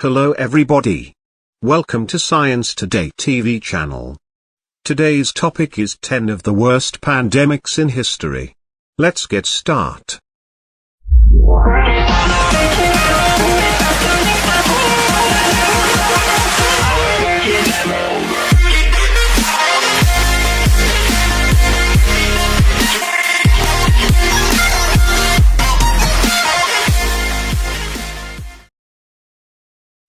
Hello everybody. Welcome to Science Today TV channel. Today's topic is 10 of the worst pandemics in history. Let's get started.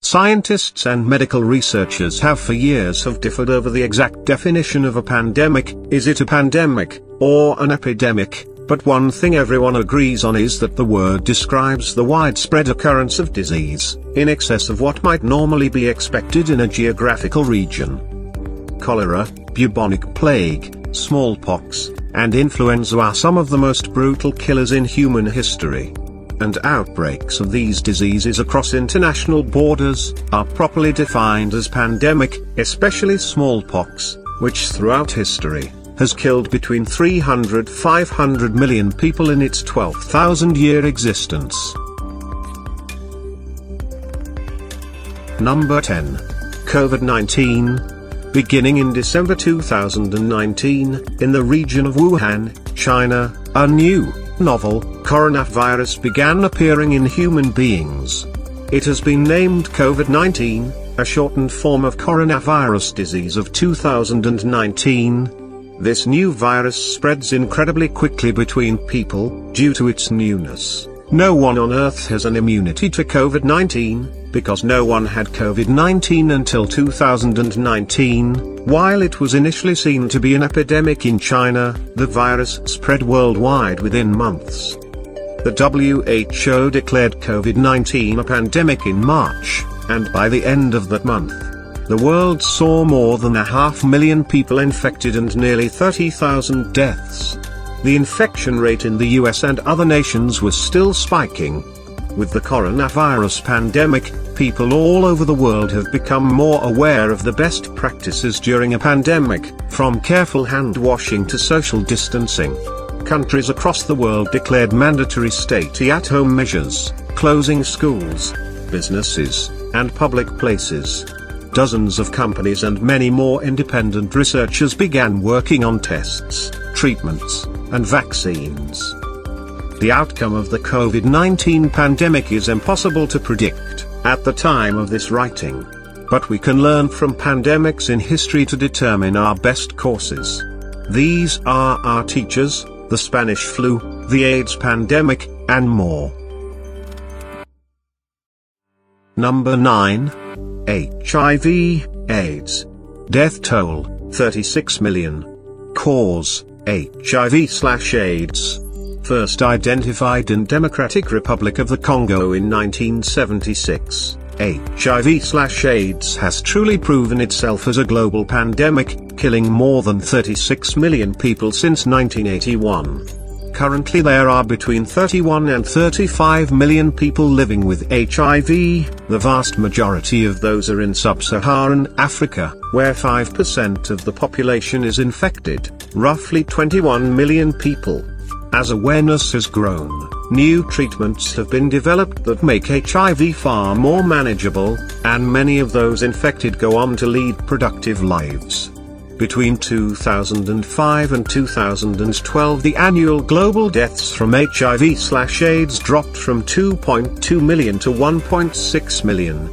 Scientists and medical researchers have for years differed over the exact definition of a pandemic. Is it a pandemic, or an epidemic? But one thing everyone agrees on is that the word describes the widespread occurrence of disease, in excess of what might normally be expected in a geographical region. Cholera, bubonic plague, smallpox, and influenza are some of the most brutal killers in human history. And outbreaks of these diseases across international borders are properly defined as pandemic, especially smallpox, which throughout history has killed between 300–500 million people in its 12,000-year existence. Number 10. COVID-19. Beginning in December 2019, in the region of Wuhan, China, a new, novel coronavirus began appearing in human beings. It has been named COVID-19, a shortened form of coronavirus disease of 2019. This new virus spreads incredibly quickly between people, due to its newness. No one on Earth has an immunity to COVID-19, because no one had COVID-19 until 2019. While it was initially seen to be an epidemic in China, the virus spread worldwide within months. The WHO declared COVID-19 a pandemic in March, and by the end of that month, the world saw more than 500,000 people infected and nearly 30,000 deaths. The infection rate in the US and other nations was still spiking. With the coronavirus pandemic, people all over the world have become more aware of the best practices during a pandemic, from careful hand washing to social distancing. Countries across the world declared mandatory stay-at-home measures, closing schools, businesses, and public places. Dozens of companies and many more independent researchers began working on tests, treatments, and vaccines. The outcome of the COVID-19 pandemic is impossible to predict at the time of this writing. But we can learn from pandemics in history to determine our best courses. These are our teachers, the Spanish flu, the AIDS pandemic, and more. Number 9. HIV/AIDS. Death toll, 36 million. Cause, HIV/AIDS. First identified in Democratic Republic of the Congo in 1976, HIV/AIDS has truly proven itself as a global pandemic, killing more than 36 million people since 1981. Currently there are between 31 and 35 million people living with HIV, the vast majority of those are in sub-Saharan Africa, where 5% of the population is infected, roughly 21 million people. As awareness has grown, new treatments have been developed that make HIV far more manageable, and many of those infected go on to lead productive lives. Between 2005 and 2012, the annual global deaths from HIV/AIDS dropped from 2.2 million to 1.6 million.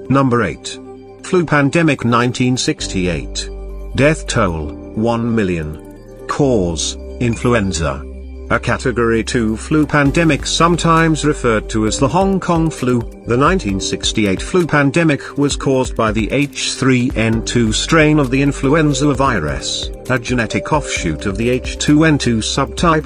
Number 8. Flu pandemic 1968. Death toll, 1 million. Cause, influenza. A Category 2 flu pandemic, sometimes referred to as the Hong Kong flu. The 1968 flu pandemic was caused by the H3N2 strain of the influenza virus, a genetic offshoot of the H2N2 subtype.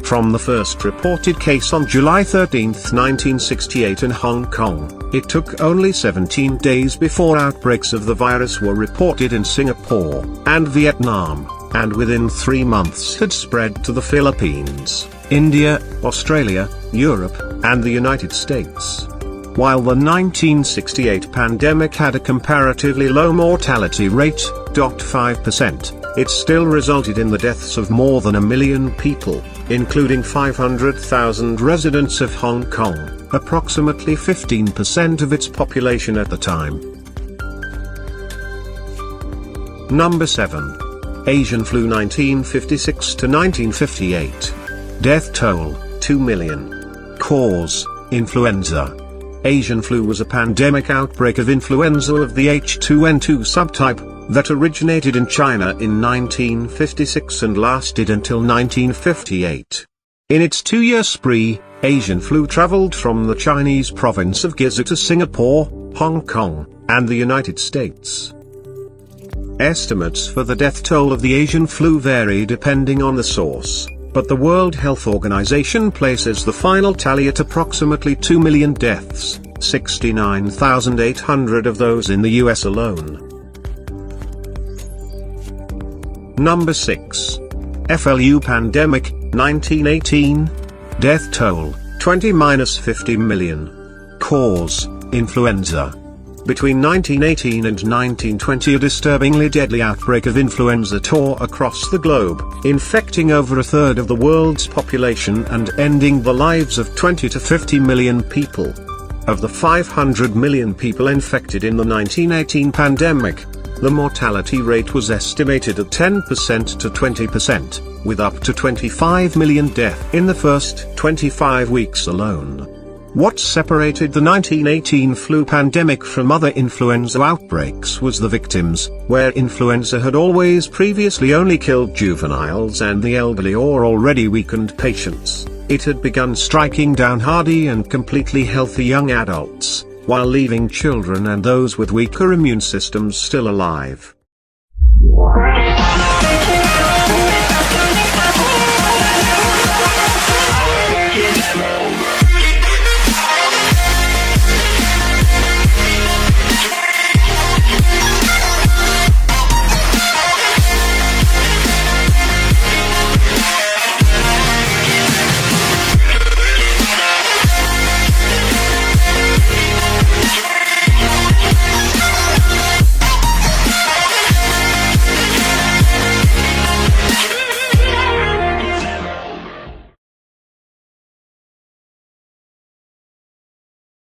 From the first reported case on July 13, 1968 in Hong Kong, it took only 17 days before outbreaks of the virus were reported in Singapore and Vietnam, and within 3 months had spread to the Philippines, India, Australia, Europe, and the United States. While the 1968 pandemic had a comparatively low mortality rate, 5%, it still resulted in the deaths of more than 1 million people, including 500,000 residents of Hong Kong, approximately 15% of its population at the time. Number 7. Asian flu 1956 to 1958. Death toll, 2 million. Cause, influenza. Asian flu was a pandemic outbreak of influenza of the H2N2 subtype, that originated in China in 1956 and lasted until 1958. In its 2-year spree, Asian flu traveled from the Chinese province of Guizhou to Singapore, Hong Kong, and the United States. Estimates for the death toll of the Asian flu vary depending on the source, but the World Health Organization places the final tally at approximately 2 million deaths, 69,800 of those in the US alone. Number 6. FLU pandemic, 1918. Death toll, 20–50 million. Cause, influenza. Between 1918 and 1920 a disturbingly deadly outbreak of influenza tore across the globe, infecting over a third of the world's population and ending the lives of 20 to 50 million people. Of the 500 million people infected in the 1918 pandemic, the mortality rate was estimated at 10% to 20%, with up to 25 million deaths in the first 25 weeks alone. What separated the 1918 flu pandemic from other influenza outbreaks was the victims, where influenza had always previously only killed juveniles and the elderly or already weakened patients. It had begun striking down hardy and completely healthy young adults, while leaving children and those with weaker immune systems still alive.